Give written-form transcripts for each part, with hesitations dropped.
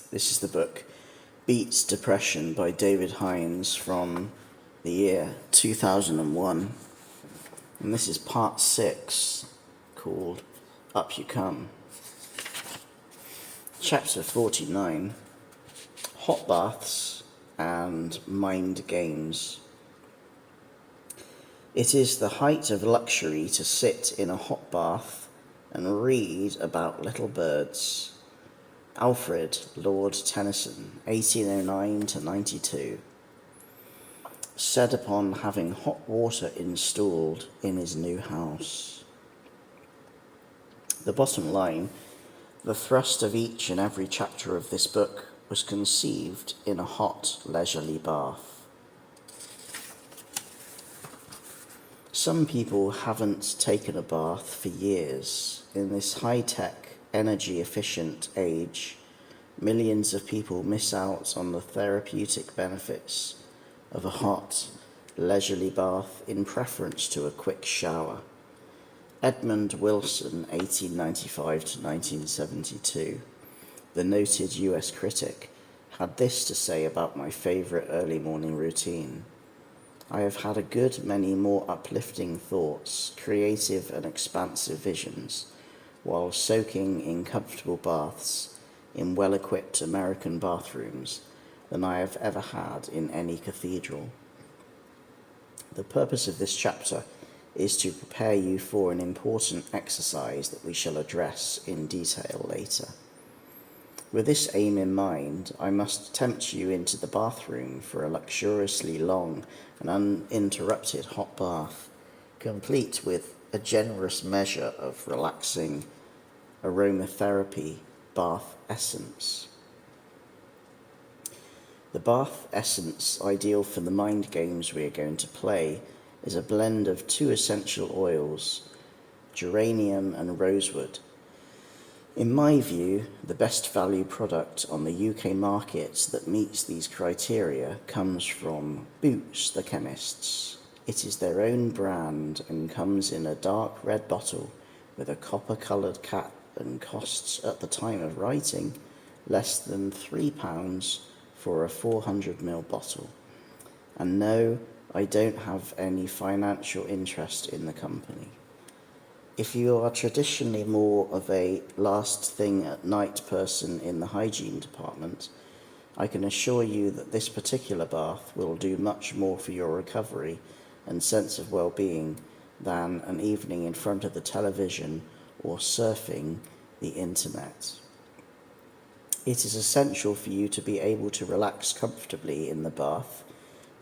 This is the book Beats Depression by David Hinds from the year 2001. And this is part 6, called Up You Come. Chapter 49, Hot Baths and Mind Games. It is the height of luxury to sit in a hot bath and read about little birds. Alfred Lord Tennyson, 1809 to 92, said upon having hot water installed in his new house. The bottom line, the thrust of each and every chapter of this book was conceived in a hot, leisurely bath. Some people haven't taken a bath for years. In this high-tech, energy-efficient age, millions of people miss out on the therapeutic benefits of a hot, leisurely bath in preference to a quick shower. Edmund Wilson, 1895 to 1972, the noted US critic, had this to say about my favourite early morning routine. I have had a good many more uplifting thoughts, creative and expansive visions, while soaking in comfortable baths in well-equipped American bathrooms than I have ever had in any cathedral. The purpose of this chapter is to prepare you for an important exercise that we shall address in detail later. With this aim in mind, I must tempt you into the bathroom for a luxuriously long and uninterrupted hot bath, complete with a generous measure of relaxing aromatherapy bath essence. The bath essence ideal for the mind games we are going to play is a blend of 2 essential oils, geranium and rosewood. In my view, the best value product on the UK market that meets these criteria comes from Boots the Chemists. It is their own brand and comes in a dark red bottle with a copper-coloured cap and costs, at the time of writing, less than £3 for a 400ml bottle. And no, I don't have any financial interest in the company. If you are traditionally more of a last thing at night person in the hygiene department, I can assure you that this particular bath will do much more for your recovery and sense of well-being than an evening in front of the television or surfing the internet. It is essential for you to be able to relax comfortably in the bath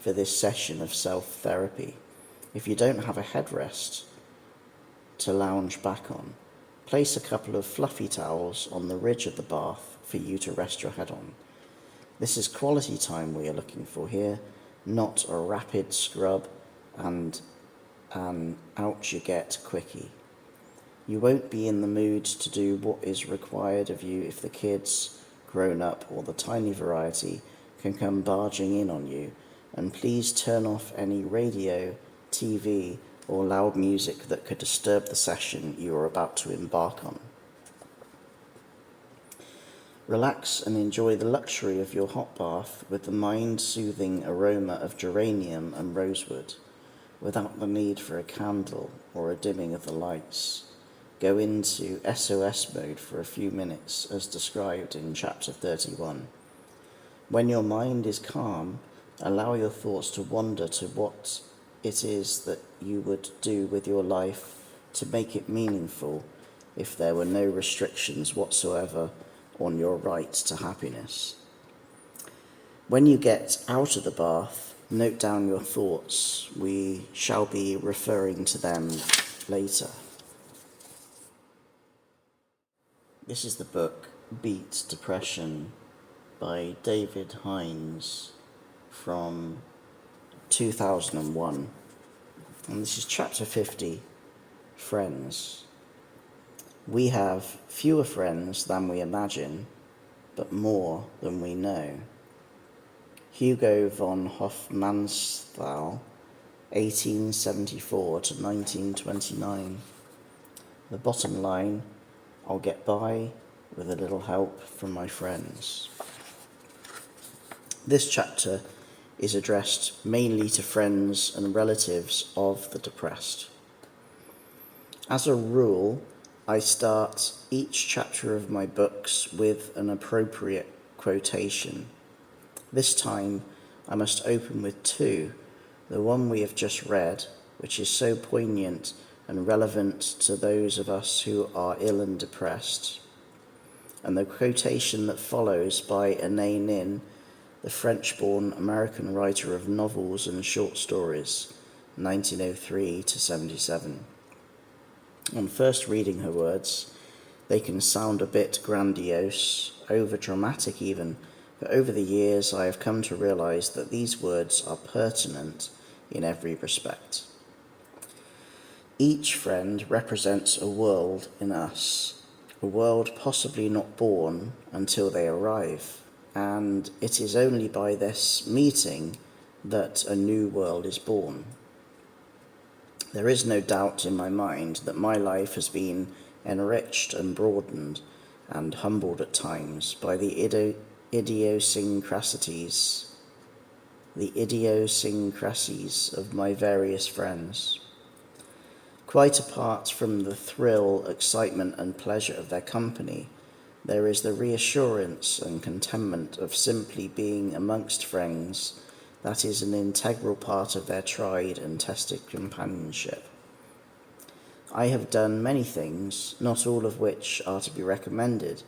for this session of self-therapy. If you don't have a headrest to lounge back on, place a couple of fluffy towels on the ridge of the bath for you to rest your head on. This is quality time we are looking for here, not a rapid scrub and an out you get quickie. You won't be in the mood to do what is required of you if the kids, grown up, or the tiny variety can come barging in on you, and please turn off any radio, TV, or loud music that could disturb the session you are about to embark on. Relax and enjoy the luxury of your hot bath with the mind-soothing aroma of geranium and rosewood, without the need for a candle or a dimming of the lights. Go into SOS mode for a few minutes, as described in chapter 31. When your mind is calm, allow your thoughts to wander to what it is that you would do with your life to make it meaningful if there were no restrictions whatsoever on your right to happiness. When you get out of the bath, note down your thoughts. We shall be referring to them later. This is the book Beats Depression by David Hinds from 2001. And this is chapter 50, Friends. We have fewer friends than we imagine, but more than we know. Hugo von Hofmannsthal, 1874 to 1929. The bottom line, I'll get by with a little help from my friends. This chapter is addressed mainly to friends and relatives of the depressed. As a rule, I start each chapter of my books with an appropriate quotation. This time, I must open with two, the one we have just read, which is so poignant and relevant to those of us who are ill and depressed, and the quotation that follows by Anais Nin, the French-born American writer of novels and short stories, 1903 to 77. On first reading her words, they can sound a bit grandiose, over-dramatic even, but over the years I have come to realize that these words are pertinent in every respect. Each friend represents a world in us, a world possibly not born until they arrive, and it is only by this meeting that a new world is born. There is no doubt in my mind that my life has been enriched and broadened and humbled at times by the idiosyncrasies of my various friends. Quite apart from the thrill, excitement, and pleasure of their company, there is the reassurance and contentment of simply being amongst friends that is an integral part of their tried and tested companionship. I have done many things, not all of which are to be recommended,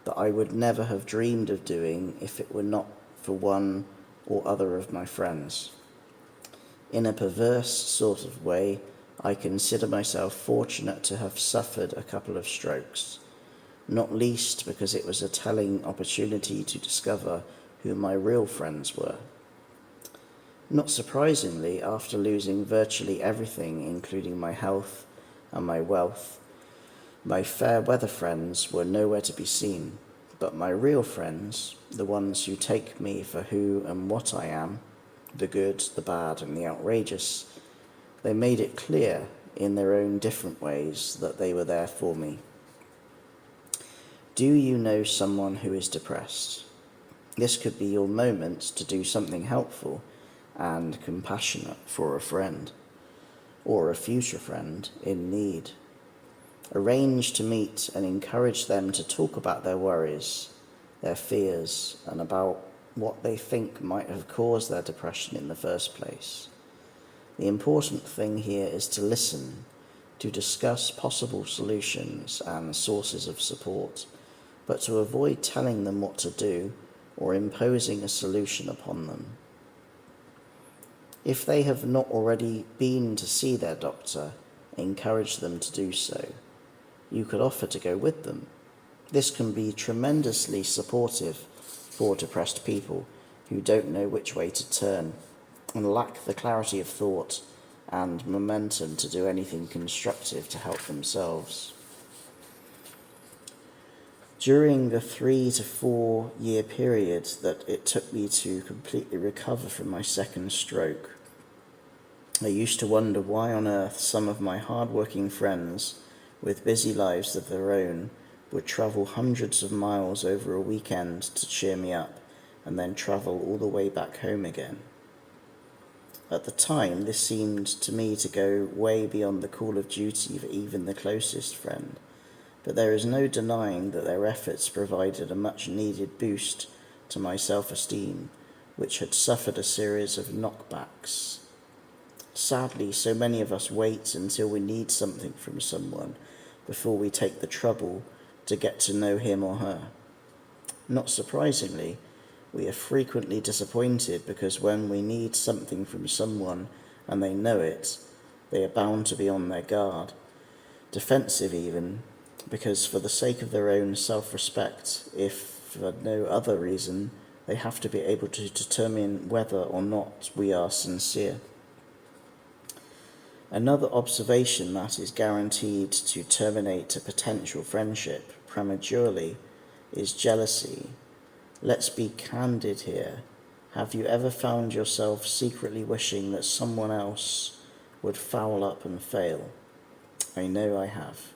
that I would never have dreamed of doing if it were not for one or other of my friends. In a perverse sort of way, I consider myself fortunate to have suffered a couple of strokes, not least because it was a telling opportunity to discover who my real friends were. Not surprisingly, after losing virtually everything, including my health and my wealth, my fair weather friends were nowhere to be seen, but my real friends, the ones who take me for who and what I am, the good, the bad, and the outrageous, they made it clear in their own different ways that they were there for me. Do you know someone who is depressed? This could be your moment to do something helpful and compassionate for a friend, or a future friend in need. Arrange to meet and encourage them to talk about their worries, their fears, and about what they think might have caused their depression in the first place. The important thing here is to listen, to discuss possible solutions and sources of support, but to avoid telling them what to do or imposing a solution upon them. If they have not already been to see their doctor, encourage them to do so. You could offer to go with them. This can be tremendously supportive for depressed people who don't know which way to turn and lack the clarity of thought and momentum to do anything constructive to help themselves. During the 3 to 4 year period that it took me to completely recover from my second stroke, I used to wonder why on earth some of my hard-working friends with busy lives of their own would travel hundreds of miles over a weekend to cheer me up and then travel all the way back home again. At the time, this seemed to me to go way beyond the call of duty of even the closest friend, but there is no denying that their efforts provided a much-needed boost to my self-esteem, which had suffered a series of knockbacks. Sadly, so many of us wait until we need something from someone before we take the trouble to get to know him or her. Not surprisingly, we are frequently disappointed because when we need something from someone and they know it, they are bound to be on their guard, defensive even, because for the sake of their own self-respect, if for no other reason, they have to be able to determine whether or not we are sincere. Another observation that is guaranteed to terminate a potential friendship prematurely is jealousy. Let's be candid here. Have you ever found yourself secretly wishing that someone else would foul up and fail? I know I have.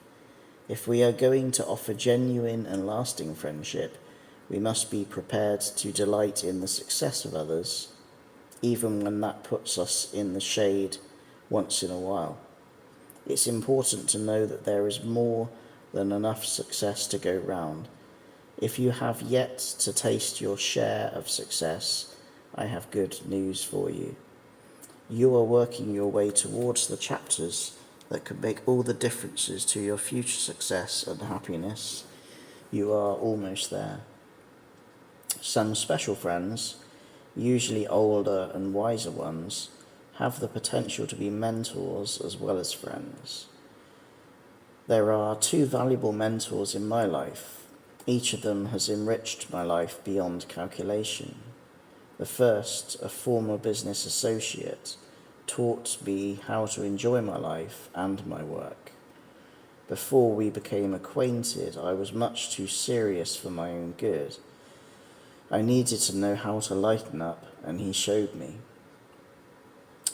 If we are going to offer genuine and lasting friendship, We must be prepared to delight in the success of others, even when that puts us in the shade once in a while. It's important to know that there is more than enough success to go round. If you have yet to taste your share of success, I have good news for you. You are working your way towards the chapters that could make all the differences to your future success and happiness. You are almost there. Some special friends, usually older and wiser ones, have the potential to be mentors as well as friends. There are 2 valuable mentors in my life. Each of them has enriched my life beyond calculation. The first, a former business associate, taught me how to enjoy my life and my work. Before we became acquainted, I was much too serious for my own good. I needed to know how to lighten up, and he showed me.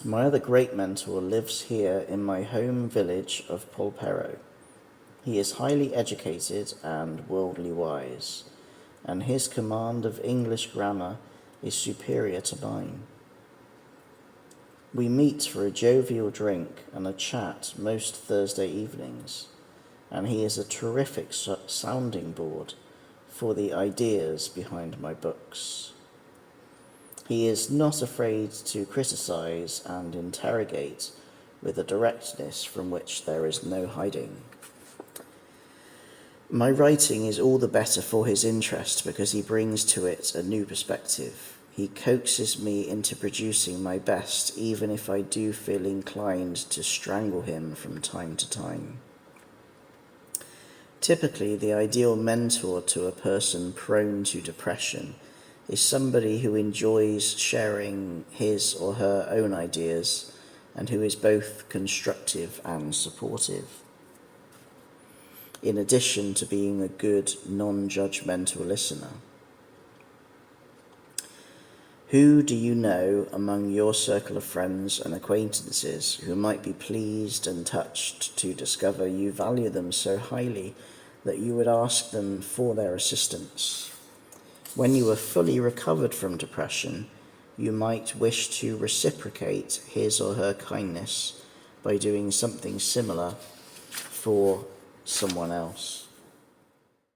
My other great mentor lives here in my home village of Polperro. He is highly educated and worldly wise, and his command of English grammar is superior to mine. We meet for a jovial drink and a chat most Thursday evenings, and he is a terrific sounding board for the ideas behind my books. He is not afraid to criticize and interrogate with a directness from which there is no hiding. My writing is all the better for his interest because he brings to it a new perspective. He coaxes me into producing my best, even if I do feel inclined to strangle him from time to time. Typically, the ideal mentor to a person prone to depression is somebody who enjoys sharing his or her own ideas and who is both constructive and supportive, in addition to being a good, non-judgmental listener. Who do you know among your circle of friends and acquaintances who might be pleased and touched to discover you value them so highly that you would ask them for their assistance? When you are fully recovered from depression, you might wish to reciprocate his or her kindness by doing something similar for someone else.